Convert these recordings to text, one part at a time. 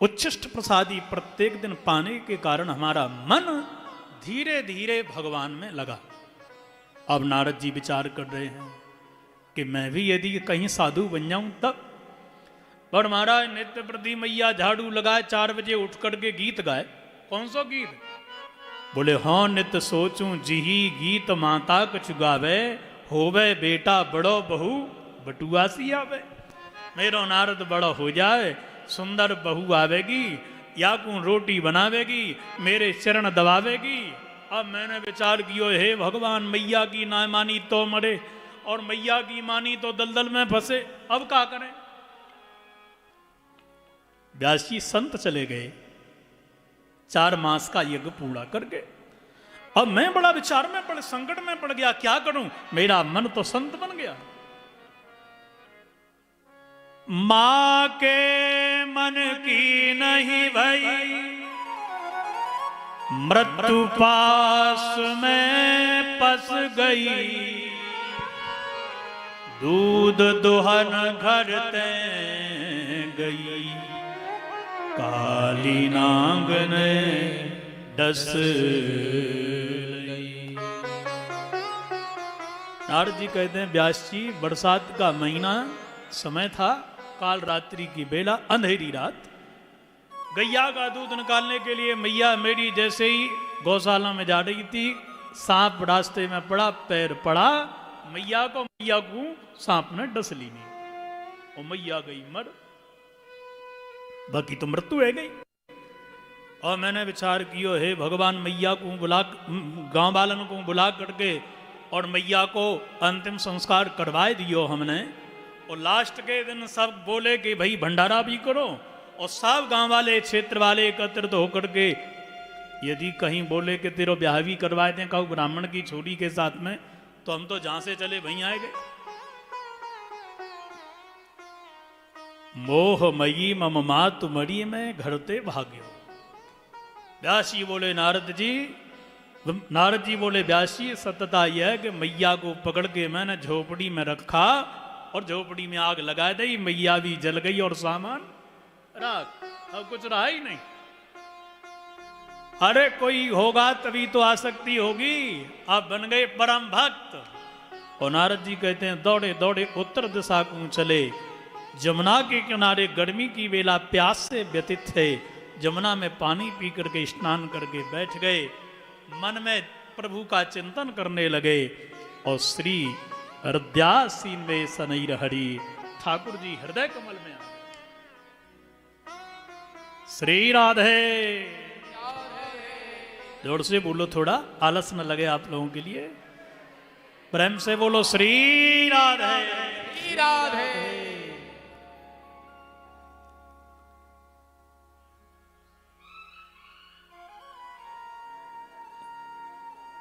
उच्छिष्ट प्रसादी प्रत्येक दिन पाने के कारण हमारा मन धीरे धीरे भगवान में लगा। अब नारद जी विचार कर रहे हैं कि मैं भी यदि कहीं साधु बन जाऊं तब। पर महाराज नित्य प्रति मैया झाड़ू लगाए, 4 बजे उठ करके गीत गाए। कौन सा गीत? बोले हाँ नित्य सोचूं जिही गीत माता कुछ गावे, होवे बेटा बड़ो बहू बटुआसी आवे। मेरो नारद बड़ा हो जाए, सुंदर बहू आवेगी, या को रोटी बनावेगी, मेरे चरण दबावेगी। अब मैंने विचार किया हे भगवान, मैया की ना मानी तो मरे और मैया की मानी तो दलदल में फंसे, अब क्या करें। व्यास जी संत चले गए, 4 मास का यज्ञ पूरा करके। अब मैं बड़ा विचार में पड़, संकट में पड़ गया, क्या करूं। मेरा मन तो संत बन गया। मां के मन की नहीं भई, मृत्यु पास में पस गई। दूध दुहन घर ते गई, काली नांग ने डस लई। नारद जी कहते हैं व्यास जी, बरसात का महीना समय था, काल रात्रि की बेला, अंधेरी रात। गैया का दूध निकालने के लिए मैया मेरी जैसे ही गौशाला में जा रही थी, सांप रास्ते में पड़ा, पैर पड़ा, मैया को सांप ने डस ली नहीं, और मैया गई मर, बाकी तो मृत्यु है गई। और मैंने विचार किया हे भगवान, मैया को बुला, गांव वालन को बुला करके और मैया को अंतिम संस्कार करवाए दियो हमने। और लास्ट के दिन सब बोले कि भाई भंडारा भी करो, और सब गांव वाले क्षेत्र वाले एकत्रित होकर के यदि कहीं बोले कि तेरो ब्याह भी करवाए दें कहूँ ब्राह्मण की छोरी के साथ में, तो हम तो जहां से चले वहीं आएंगे। मोहमयी मम मातु मरी में घरते भाग्यो। व्यास जी बोले नारद जी बोले व्यास जी, सत्यता यह है कि मैया को पकड़ के मैंने झोपड़ी में रखा और झोपड़ी में आग लगा दी, मैया भी जल गई और सामान राख, अब कुछ रहा ही नहीं। अरे कोई होगा तभी तो आसक्ति होगी, आप बन गए परम भक्त। और नारद जी कहते हैं दौड़े दौड़े उत्तर दिशा को चले। जमुना के किनारे गर्मी की बेला प्यास से व्यतीत थे, जमुना में पानी पी करके स्नान करके बैठ गए, मन में प्रभु का चिंतन करने लगे। और श्री हृदयासी में सनैर हरि, ठाकुर जी हृदय कमल में आ। श्री राधे। जोर से बोलो, थोड़ा आलस न लगे आप लोगों के लिए, प्रेम से बोलो श्री राधे। श्री राधे।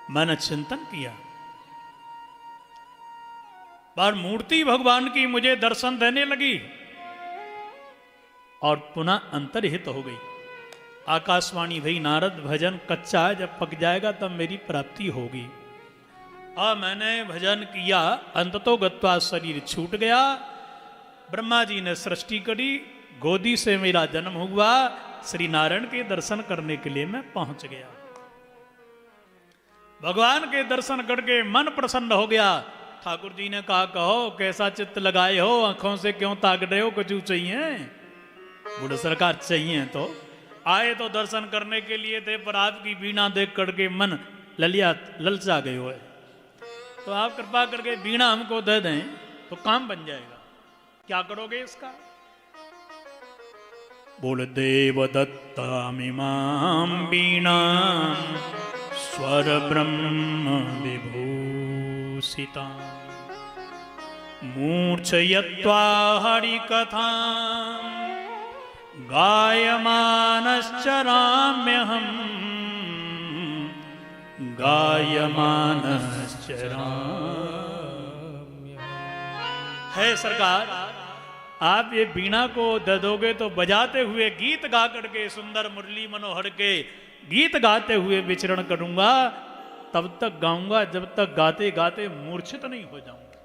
मैंने चिंतन किया, बार मूर्ति भगवान की मुझे दर्शन देने लगी और पुनः अंतर्हित हो गई। आकाशवाणी भई नारद भजन कच्चा है, जब पक जाएगा तब मेरी प्राप्ति होगी। और मैंने भजन किया, अंततो गत्वा शरीर छूट गया। ब्रह्मा जी ने सृष्टि करी, गोदी से मेरा जन्म हुआ, श्री नारायण के दर्शन करने के लिए मैं पहुंच गया। भगवान के दर्शन करके मन प्रसन्न हो गया। ठाकुर जी ने कहा कहो कैसा चित्त लगाए हो, आंखों से क्यों ताक रहे हो, कुछ चाहिए? बूढ़े सरकार चाहिए तो आए तो दर्शन करने के लिए थे, पर आपकी वीणा देख करके मन ललचा गए हो, तो आप कृपा करके वीणा हमको दे दें तो काम बन जाएगा। क्या करोगे इसका? बोल देव दत्ता मिमां वीणा स्वर ब्रह्म विभूषिता, मूर्छयत्वा हरिकथा गायमानश्चराम्यहं, गायमानश्चराम्यहम्। है सरकार, आप ये वीणा को दे दोगे तो बजाते हुए गीत गा करके, सुंदर मुरली मनोहर के गीत गाते हुए विचरण करूंगा। तब तक गाऊंगा जब तक गाते गाते मूर्छित नहीं हो जाऊंगा।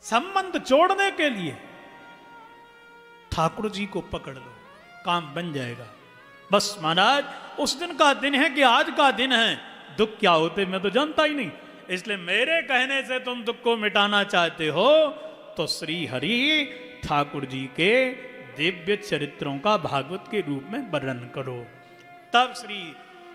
संबंध जोड़ने के लिए ठाकुर जी को पकड़ लो, काम बन जाएगा। बस महाराज उस दिन का दिन है कि आज का दिन है, दुख क्या होते मैं तो जानता ही नहीं, इसलिए मेरे कहने से तुम दुख को मिटाना चाहते हो तो श्री हरि ठाकुर जी के दिव्य चरित्रों का भागवत के रूप में वर्णन करो। तब श्री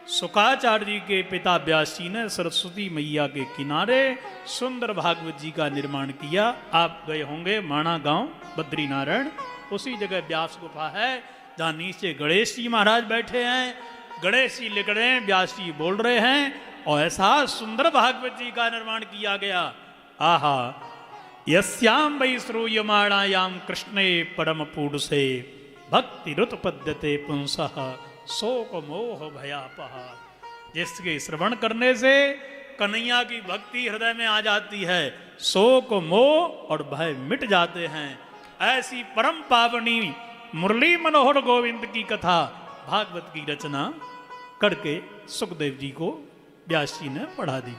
शुकाचार्य जी के पिता व्यास जी ने सरस्वती मैया के किनारे सुंदर भागवत जी का निर्माण किया। आप गए होंगे माणा गांव बद्रीनारायण, उसी जगह व्यास गुफा है जहाँ नीचे गणेश जी महाराज बैठे हैं, गणेश जी लिख रहे हैं, व्यास जी बोल रहे हैं, और ऐसा सुंदर भागवत जी का निर्माण किया गया। आहा, यस्याम वै श्रूयमाणायाम कृष्णे परम पूर्णसे भक्ति रुत पद्यते पुंसः शोक मोह भयापह। जिसके श्रवण करने से कन्हैया की भक्ति हृदय में आ जाती है, शोक मोह और भय मिट जाते हैं। ऐसी परम पावनी मुरली मनोहर गोविंद की कथा भागवत की रचना करके सुखदेव जी को व्यास जी ने पढ़ा दी।